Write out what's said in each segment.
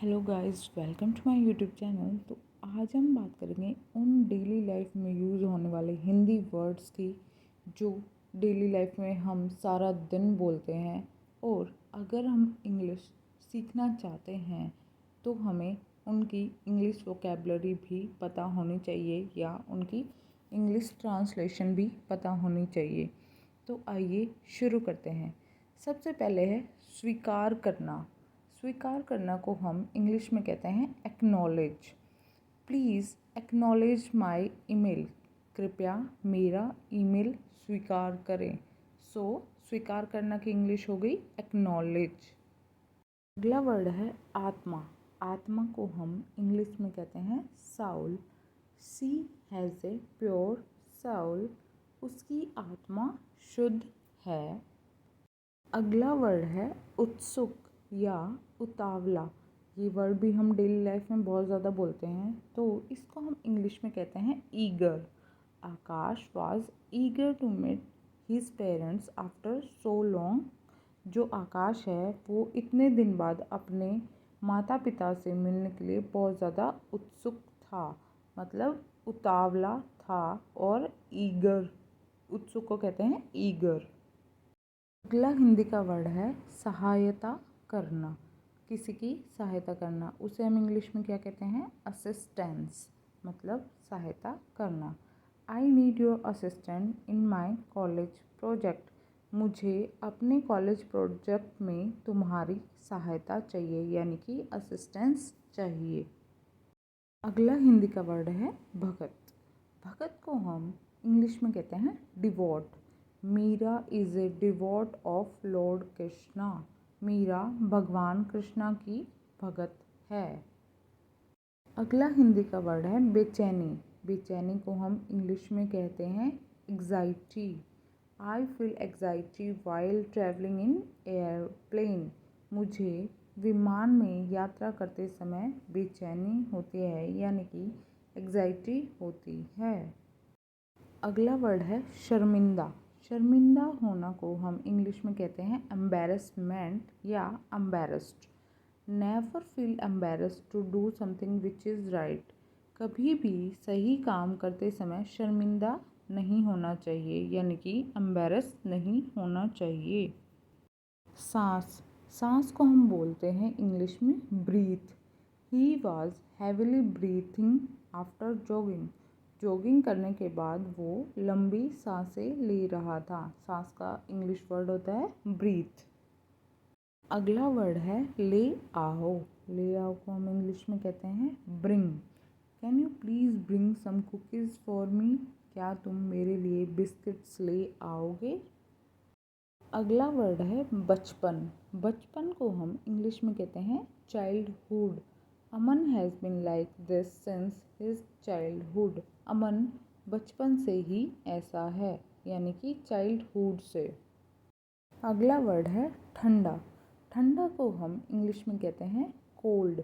Hello guys, welcome to my YouTube channel. तो आज हम बात करेंगे उन डेली लाइफ में यूज़ होने वाले हिंदी वर्ड्स की जो डेली लाइफ में हम सारा दिन बोलते हैं। और अगर हम इंग्लिश सीखना चाहते हैं तो हमें उनकी इंग्लिश वोकेबलरी भी पता होनी चाहिए या उनकी इंग्लिश ट्रांसलेशन भी पता होनी चाहिए। तो आइए शुरू करते हैं। सबसे पहले है स्वीकार करना। स्वीकार करना को हम इंग्लिश में कहते हैं acknowledge. Please acknowledge my email. कृपया मेरा ईमेल स्वीकार करें। स्वीकार करना की इंग्लिश हो गई एक्नॉलेज। अगला वर्ड है आत्मा। आत्मा को हम इंग्लिश में कहते हैं soul. She has a pure soul. उसकी आत्मा शुद्ध है। अगला वर्ड है उत्सुक या उतावला। ये वर्ड भी हम डेली लाइफ में बहुत ज़्यादा बोलते हैं, तो इसको हम इंग्लिश में कहते हैं eager. Akash was eager to meet his parents after so long. जो आकाश है वो इतने दिन बाद अपने माता पिता से मिलने के लिए बहुत ज़्यादा उत्सुक था, मतलब उतावला था। और ईगर, उत्सुक को कहते हैं ईगर। अगला हिंदी का वर्ड है सहायता करना। किसी की सहायता करना, उसे हम इंग्लिश में क्या कहते हैं? असिस्टेंस, मतलब सहायता करना। I need your assistant in my college project. मुझे अपने कॉलेज प्रोजेक्ट में तुम्हारी सहायता चाहिए, यानी कि असिस्टेंस चाहिए। अगला हिंदी का वर्ड है भगत। भगत को हम इंग्लिश में कहते हैं devout. Meera is a devout of lord Krishna. Meera भगवान कृष्णा की भगत है। अगला हिंदी का वर्ड है बेचैनी। बेचैनी को हम इंग्लिश में कहते हैं anxiety. I feel anxiety while travelling in airplane. मुझे विमान में यात्रा करते समय बेचैनी होती है, यानी कि एग्जाइटी होती है। अगला वर्ड है शर्मिंदा। शर्मिंदा होना को हम इंग्लिश में कहते हैं एम्बेरसमेंट या embarrassed. Never feel embarrassed to do something which is right. कभी भी सही काम करते समय शर्मिंदा नहीं होना चाहिए, यानी कि एम्बेरस नहीं होना चाहिए। सांस। सांस को हम बोलते हैं इंग्लिश में breath. He was heavily breathing after jogging. Jogging करने के बाद वो लंबी सांसें ले रहा था। सांस का इंग्लिश वर्ड होता है ब्रीथ। अगला वर्ड है ले आओ। ले आओ को हम इंग्लिश में कहते हैं bring. Can you please bring some cookies for me. क्या तुम मेरे लिए बिस्किट्स ले आओगे। अगला वर्ड है बचपन। बचपन को हम इंग्लिश में कहते हैं childhood. Aman has been like this since his childhood. Aman बचपन से ही ऐसा है, यानी कि चाइल्डहुड से। अगला वर्ड है ठंडा। ठंडा को हम इंग्लिश में कहते हैं cold.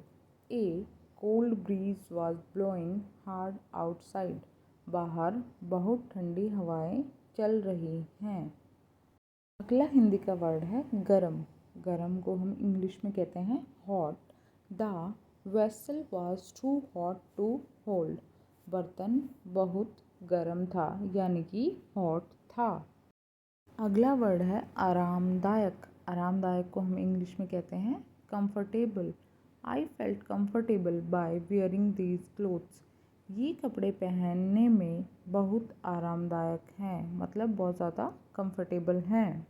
A cold bridge was blowing hard outside. बाहर बहुत ठंडी हवाएं चल रही हैं। अगला हिंदी का वर्ड है गरम। गरम को हम इंग्लिश में कहते हैं hot. The vessel was too hot to hold. बर्तन बहुत गर्म था, यानी कि हॉट था। अगला वर्ड है आरामदायक। आरामदायक को हम इंग्लिश में कहते हैं comfortable. I felt comfortable by wearing these clothes. ये कपड़े पहनने में बहुत आरामदायक हैं, मतलब बहुत ज़्यादा कंफर्टेबल हैं।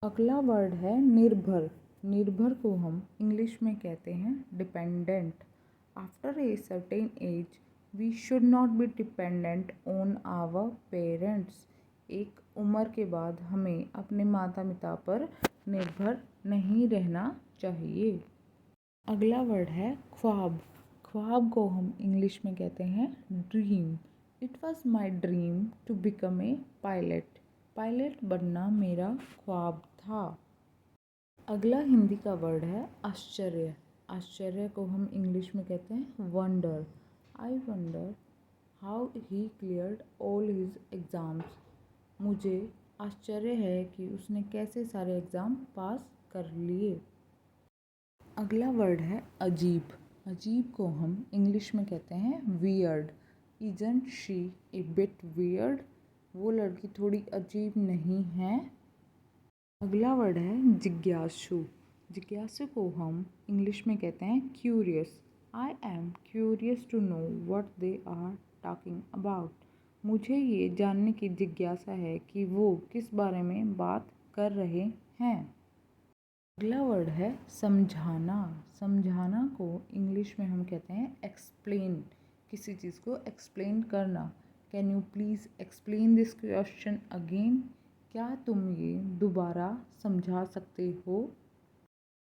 अगला वर्ड है निर्भर। निर्भर को हम इंग्लिश में कहते हैं dependent. After a certain age we should not be dependent on our parents. एक उम्र के बाद हमें अपने माता पिता पर निर्भर नहीं रहना चाहिए। अगला वर्ड है ख्वाब। ख्वाब को हम इंग्लिश में कहते हैं dream. It was my dream to become a pilot. Pilot बनना मेरा ख्वाब था। अगला हिंदी का वर्ड है आश्चर्य। आश्चर्य को हम इंग्लिश में कहते हैं wonder. I wonder how he cleared all his exams. मुझे आश्चर्य है कि उसने कैसे सारे एग्ज़ाम पास कर लिए। अगला वर्ड है अजीब। अजीब को हम इंग्लिश में कहते हैं weird. Isn't she A bit weird? वो लड़की थोड़ी अजीब नहीं है? अगला वर्ड है जिज्ञासु। जिज्ञासु को हम इंग्लिश में कहते हैं curious. I am curious to know what they are talking about. मुझे ये जानने की जिज्ञासा है कि वो किस बारे में बात कर रहे हैं। अगला वर्ड है समझाना। समझाना को इंग्लिश में हम कहते हैं एक्सप्लेन। किसी चीज़ को एक्सप्लेन करना। Can you please explain this question again? क्या तुम ये दोबारा समझा सकते हो?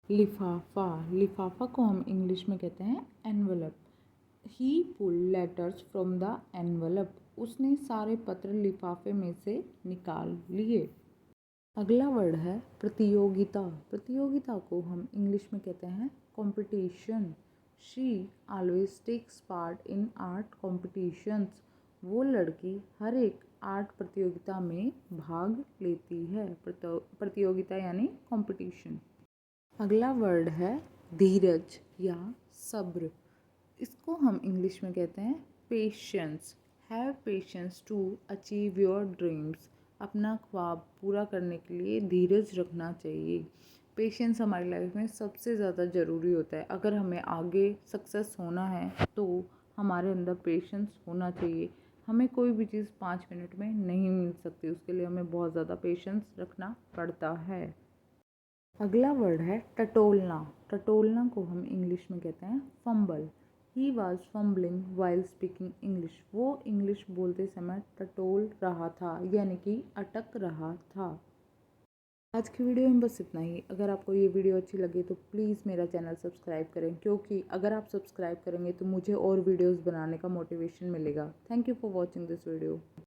लिफाफा। लिफाफा को हम इंग्लिश में कहते हैं envelope. He pull letters from the envelope. उसने सारे पत्र लिफाफे में से निकाल लिए। अगला वर्ड है प्रतियोगिता। प्रतियोगिता को हम इंग्लिश में कहते हैं competition. She always takes part in art competitions. वो लड़की हर एक आर्ट प्रतियोगिता में भाग लेती है। प्रतियोगिता यानी कंपटीशन। अगला वर्ड है धीरज या सब्र। इसको हम इंग्लिश में कहते हैं patience. Have patience to achieve your dreams. अपना ख्वाब पूरा करने के लिए धीरज रखना चाहिए। पेशेंस हमारी लाइफ में सबसे ज़्यादा ज़रूरी होता है। अगर हमें आगे सक्सेस होना है तो हमारे अंदर पेशेंस होना चाहिए। हमें कोई भी चीज़ 5 मिनट में नहीं मिल सकती, उसके लिए हमें बहुत ज़्यादा पेशेंस रखना पड़ता है। अगला वर्ड है टटोलना। टटोलना को हम इंग्लिश में कहते हैं fumble. He was fumbling while speaking English. वो इंग्लिश बोलते समय टटोल रहा था, यानी कि अटक रहा था। आज की वीडियो में बस इतना ही। अगर आपको ये वीडियो अच्छी लगी तो प्लीज़ मेरा चैनल सब्सक्राइब करें, क्योंकि अगर आप सब्सक्राइब करेंगे तो मुझे और वीडियोस बनाने का मोटिवेशन मिलेगा। Thank you for watching this video.